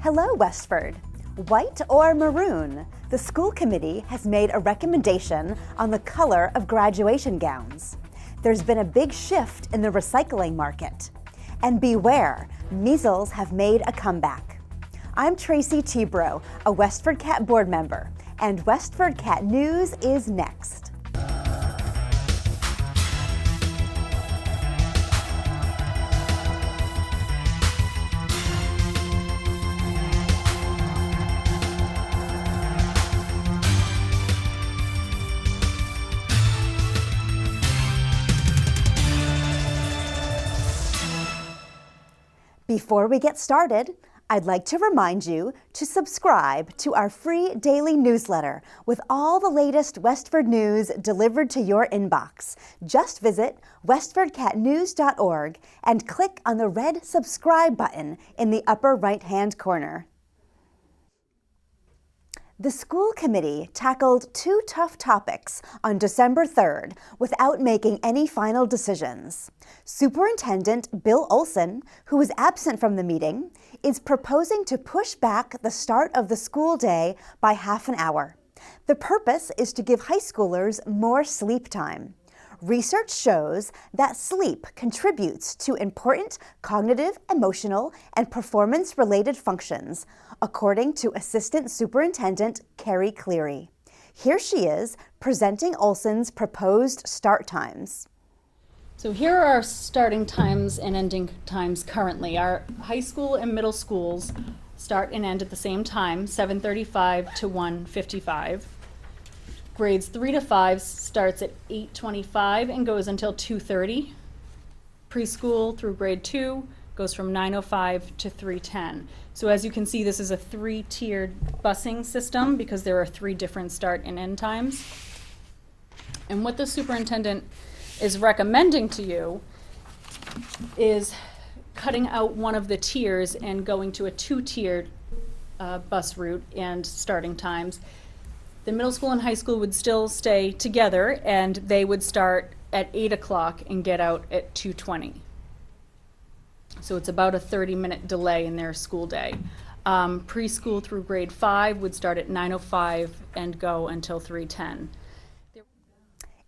Hello, Westford. White or maroon? The school committee has made a recommendation on the color of graduation gowns. There's been a big shift in the recycling market. And beware, measles have made a comeback. I'm Tracy Tebro, a WestfordCAT board member, and WestfordCAT News is next. Before we get started, I'd like to remind you to subscribe to our free daily newsletter with all the latest Westford news delivered to your inbox. Just visit westfordcatnews.org and click on the red subscribe button in the upper right-hand corner. The school committee tackled two tough topics on December 3rd without making any final decisions. Superintendent Bill Olson, who was absent from the meeting, is proposing to push back the start of the school day by half an hour. The purpose is to give high schoolers more sleep time. Research shows that sleep contributes to important cognitive, emotional, and performance-related functions, according to Assistant Superintendent Carrie Cleary. Here she is presenting Olson's proposed start times. So here are our starting times and ending times currently. Our high school and middle schools start and end at the same time, 7:35 to 1:55. Grades 3 to 5 starts at 8:25 and goes until 2:30. Preschool through grade 2 goes from 9:05 to 3:10. So as you can see, this is a 3-tiered busing system because there are 3 different start and end times. And what the superintendent is recommending to you is cutting out one of the tiers and going to a 2-tiered bus route and starting times. The middle school and high school would still stay together, and they would start at 8 o'clock and get out at 2:20. So it's about a 30-minute delay in their school day. Preschool through grade 5 would start at 9:05 and go until 3:10.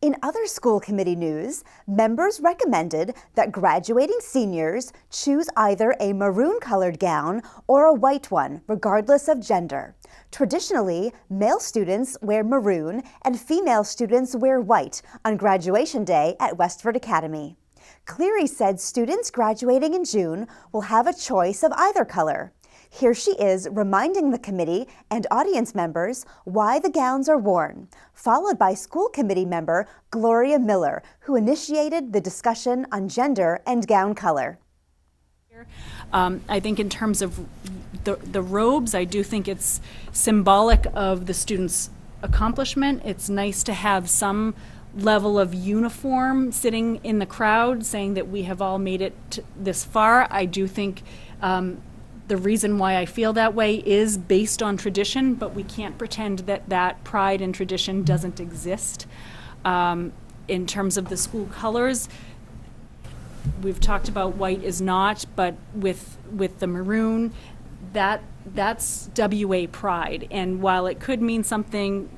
In other school committee news, members recommended that graduating seniors choose either a maroon-colored gown or a white one, regardless of gender. Traditionally, male students wear maroon and female students wear white on graduation day at Westford Academy. Cleary said students graduating in June will have a choice of either color. Here she is reminding the committee and audience members why the gowns are worn, followed by school committee member Gloria Miller, who initiated the discussion on gender and gown color. I think in terms of the robes, I do think it's symbolic of the students' accomplishment. It's nice to have some level of uniform sitting in the crowd saying that we have all made it this far. I do think the reason why I feel that way is based on tradition, but we can't pretend that that pride and tradition doesn't exist. In terms of the school colors, we've talked about white is not, but with the maroon, that's WA pride. And while it could mean something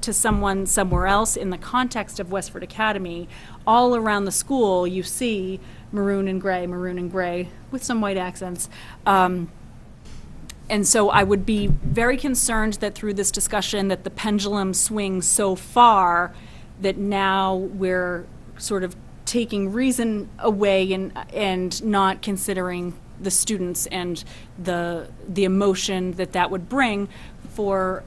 to someone somewhere else in the context of Westford Academy, all around the school you see maroon and gray with some white accents. And so I would be very concerned that through this discussion that the pendulum swings so far that now we're sort of taking reason away and not considering the students and the emotion that would bring for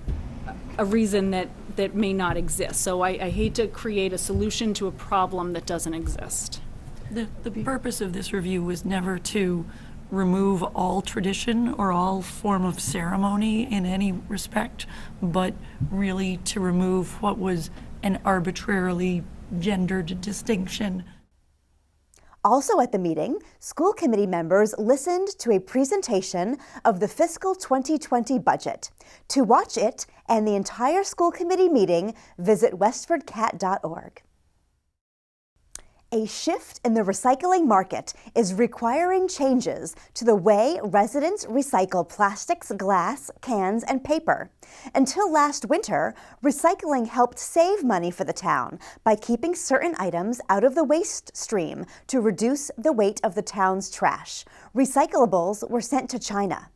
a reason that may not exist. So I hate to create a solution to a problem that doesn't exist. The purpose of this review was never to remove all tradition or all form of ceremony in any respect, but really to remove what was an arbitrarily gendered distinction. Also at the meeting, school committee members listened to a presentation of the fiscal 2020 budget. To watch it and the entire school committee meeting, visit westfordcat.org. A shift in the recycling market is requiring changes to the way residents recycle plastics, glass, cans, and paper. Until last winter, recycling helped save money for the town by keeping certain items out of the waste stream to reduce the weight of the town's trash. Recyclables were sent to China.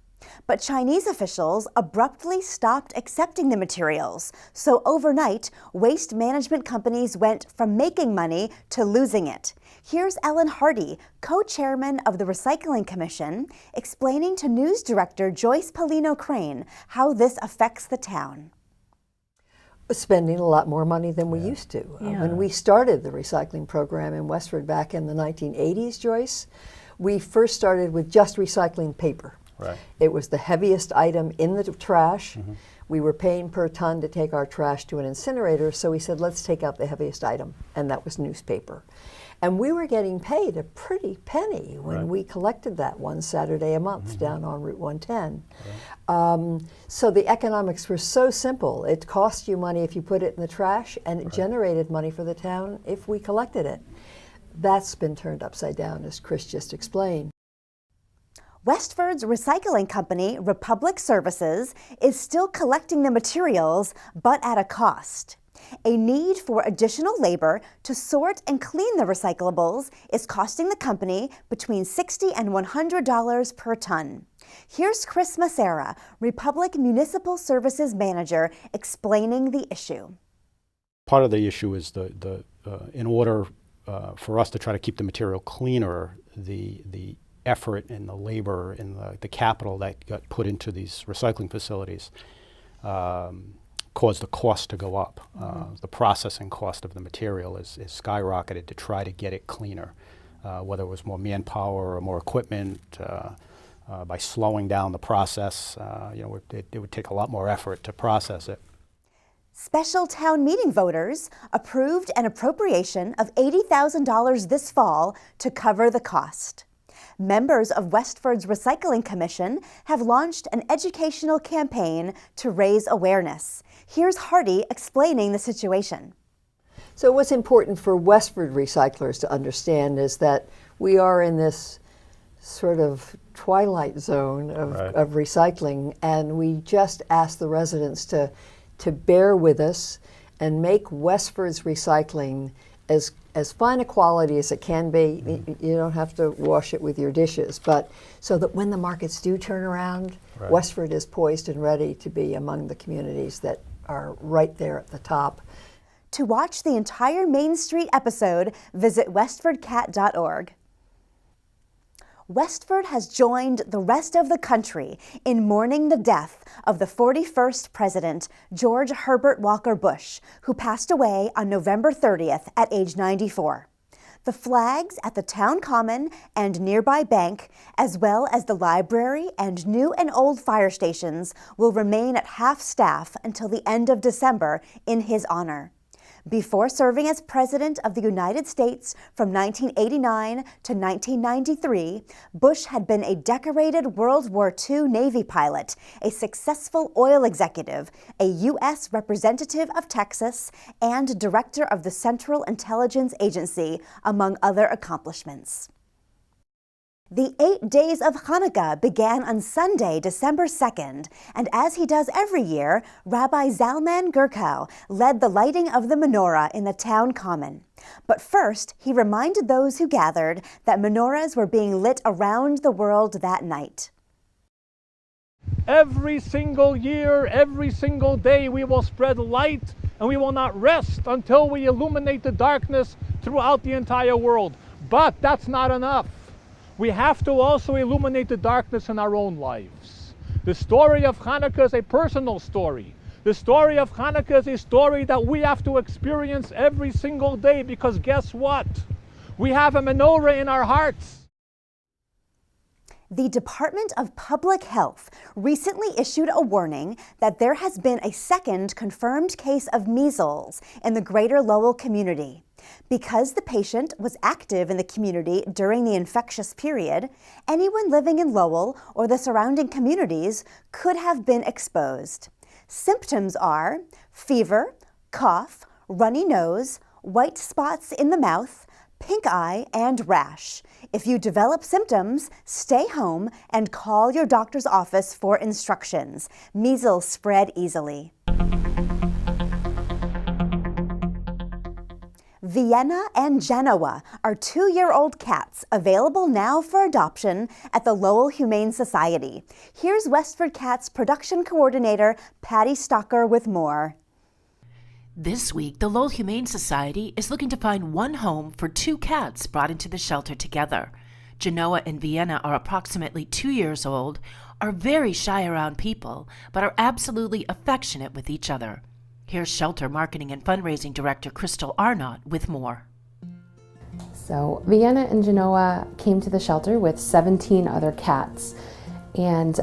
But Chinese officials abruptly stopped accepting the materials, so overnight, waste management companies went from making money to losing it. Here's Ellen Hardy, co-chairman of the Recycling Commission, explaining to news director Joyce Polino Crane how this affects the town. Spending a lot more money than we used to. When we started the recycling program in Westford back in the 1980s, Joyce, we first started with just recycling paper. Right. It was the heaviest item in the trash. We were paying per ton to take our trash to an incinerator, so we said, let's take out the heaviest item, and that was newspaper. And we were getting paid a pretty penny when we collected that one Saturday a month down on Route 110. So the economics were so simple. It cost you money if you put it in the trash, and it generated money for the town if we collected it. That's been turned upside down, as Chris just explained. Westford's recycling company, Republic Services, is still collecting the materials, but at a cost. A need for additional labor to sort and clean the recyclables is costing the company between $60 and $100 per ton. Here's Chris Massera, Republic Municipal Services Manager, explaining the issue. Part of the issue is in order for us to try to keep the material cleaner, the effort and the labor and the capital that got put into these recycling facilities caused the cost to go up. The processing cost of the material is skyrocketed to try to get it cleaner, whether it was more manpower or more equipment. By slowing down the process, it would take a lot more effort to process it. Special town meeting voters approved an appropriation of $80,000 this fall to cover the cost. Members of Westford's Recycling Commission have launched an educational campaign to raise awareness. Here's Hardy explaining the situation. So what's important for Westford recyclers to understand is that we are in this sort of twilight zone of recycling, and we just ask the residents to bear with us and make Westford's recycling as fine a quality as it can be. You don't have to wash it with your dishes, but so that when the markets do turn around, Westford is poised and ready to be among the communities that are right there at the top. To watch the entire Main Street episode, visit WestfordCAT.org. Westford has joined the rest of the country in mourning the death of the 41st President, George Herbert Walker Bush, who passed away on November 30th at age 94. The flags at the Town Common and nearby bank, as well as the library and new and old fire stations, will remain at half-staff until the end of December in his honor. Before serving as President of the United States from 1989 to 1993, Bush had been a decorated World War II Navy pilot, a successful oil executive, a U.S. Representative of Texas, and Director of the Central Intelligence Agency, among other accomplishments. The 8 days of Hanukkah began on Sunday, December 2nd, and as he does every year, Rabbi Zalman Gurkow led the lighting of the menorah in the town common. But first, he reminded those who gathered that menorahs were being lit around the world that night. Every single year, every single day, we will spread light, and we will not rest until we illuminate the darkness throughout the entire world. But that's not enough. We have to also illuminate the darkness in our own lives. The story of Hanukkah is a personal story. The story of Hanukkah is a story that we have to experience every single day, because guess what? We have a menorah in our hearts. The Department of Public Health recently issued a warning that there has been a second confirmed case of measles in the greater Lowell community. Because the patient was active in the community during the infectious period, anyone living in Lowell or the surrounding communities could have been exposed. Symptoms are fever, cough, runny nose, white spots in the mouth, pink eye, and rash. If you develop symptoms, stay home and call your doctor's office for instructions. Measles spread easily. Vienna and Genoa are 2-year-old cats available now for adoption at the Lowell Humane Society. Here's WestfordCAT's production coordinator, Patty Stocker, with more. This week, the Lowell Humane Society is looking to find one home for 2 cats brought into the shelter together. Genoa and Vienna are approximately 2 years old, are very shy around people, but are absolutely affectionate with each other. Here's Shelter Marketing and Fundraising Director Crystal Arnott with more. So Vienna and Genoa came to the shelter with 17 other cats, and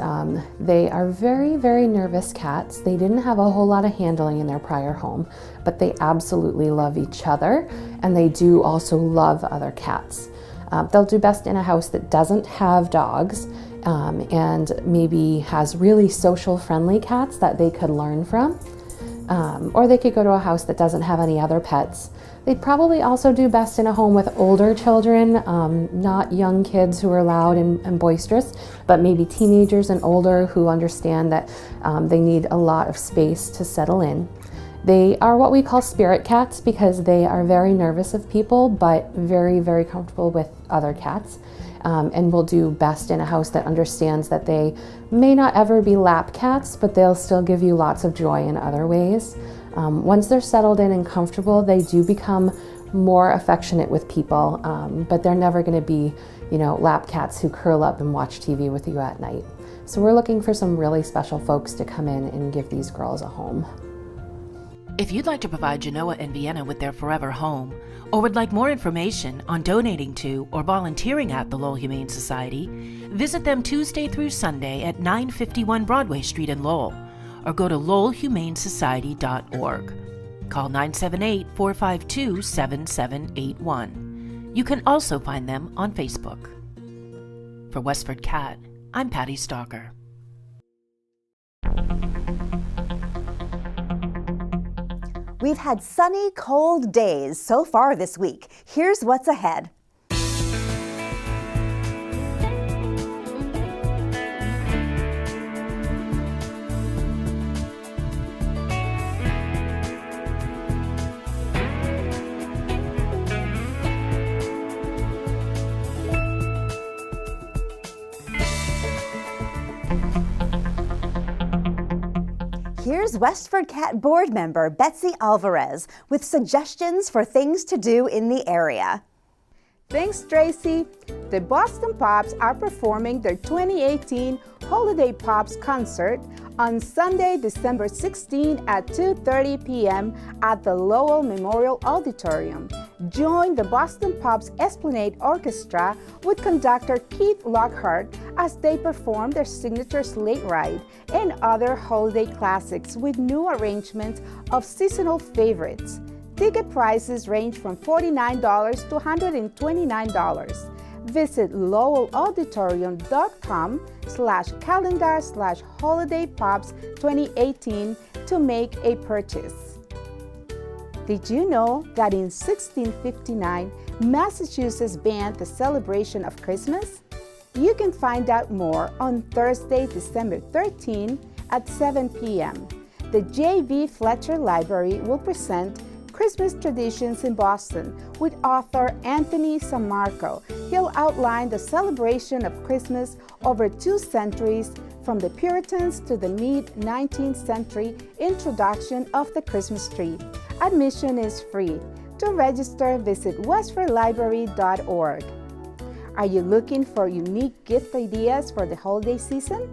they are very, very nervous cats. They didn't have a whole lot of handling in their prior home, but they absolutely love each other, and they do also love other cats. They'll do best in a house that doesn't have dogs and maybe has really social friendly cats that they could learn from. Or they could go to a house that doesn't have any other pets. They'd probably also do best in a home with older children, not young kids who are loud and boisterous, but maybe teenagers and older who understand that they need a lot of space to settle in. They are what we call spirit cats because they are very nervous of people, but very, very comfortable with other cats. And will do best in a house that understands that they may not ever be lap cats, but they'll still give you lots of joy in other ways. Once they're settled in and comfortable, they do become more affectionate with people, but they're never going to be, lap cats who curl up and watch TV with you at night. So we're looking for some really special folks to come in and give these girls a home. If you'd like to provide Genoa and Vienna with their forever home, or would like more information on donating to or volunteering at the Lowell Humane Society, visit them Tuesday through Sunday at 951 Broadway Street in Lowell, or go to lowellhumanesociety.org. Call 978-452-7781. You can also find them on Facebook. For WestfordCAT, I'm Patty Stocker. We've had sunny, cold days so far this week. Here's what's ahead. Here's WestfordCAT board member Betsy Alvarez with suggestions for things to do in the area. Thanks, Tracy. The Boston Pops are performing their 2018 Holiday Pops concert on Sunday, December 16 at 2:30 p.m. at the Lowell Memorial Auditorium. Join the Boston Pops Esplanade Orchestra with conductor Keith Lockhart as they perform their signature Sleigh Ride and other holiday classics with new arrangements of seasonal favorites. Ticket prices range from $49 to $129. Visit lowellauditorium.com/calendar/holidaypops2018 to make a purchase. Did you know that in 1659, Massachusetts banned the celebration of Christmas? You can find out more on Thursday, December 13 at 7 p.m. The J.V. Fletcher Library will present Christmas Traditions in Boston with author Anthony Sammarco. He'll outline the celebration of Christmas over 2 centuries, from the Puritans to the mid-19th century introduction of the Christmas tree. Admission is free. To register, visit westfordlibrary.org. Are you looking for unique gift ideas for the holiday season?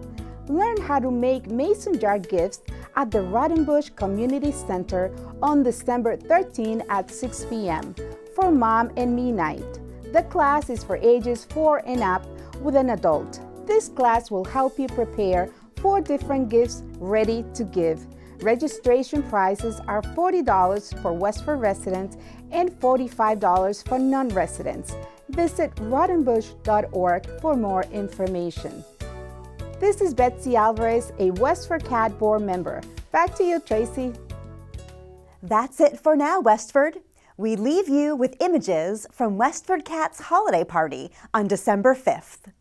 Learn how to make mason jar gifts at the Rottenbush Community Center on December 13 at 6 p.m. for Mom and Me Night. The class is for ages 4 and up with an adult. This class will help you prepare 4 different gifts ready to give. Registration prices are $40 for Westford residents and $45 for non-residents. Visit rottenbush.org for more information. This is Betsy Alvarez, a WestfordCAT board member. Back to you, Tracy. That's it for now, Westford. We leave you with images from WestfordCAT's holiday party on December 5th.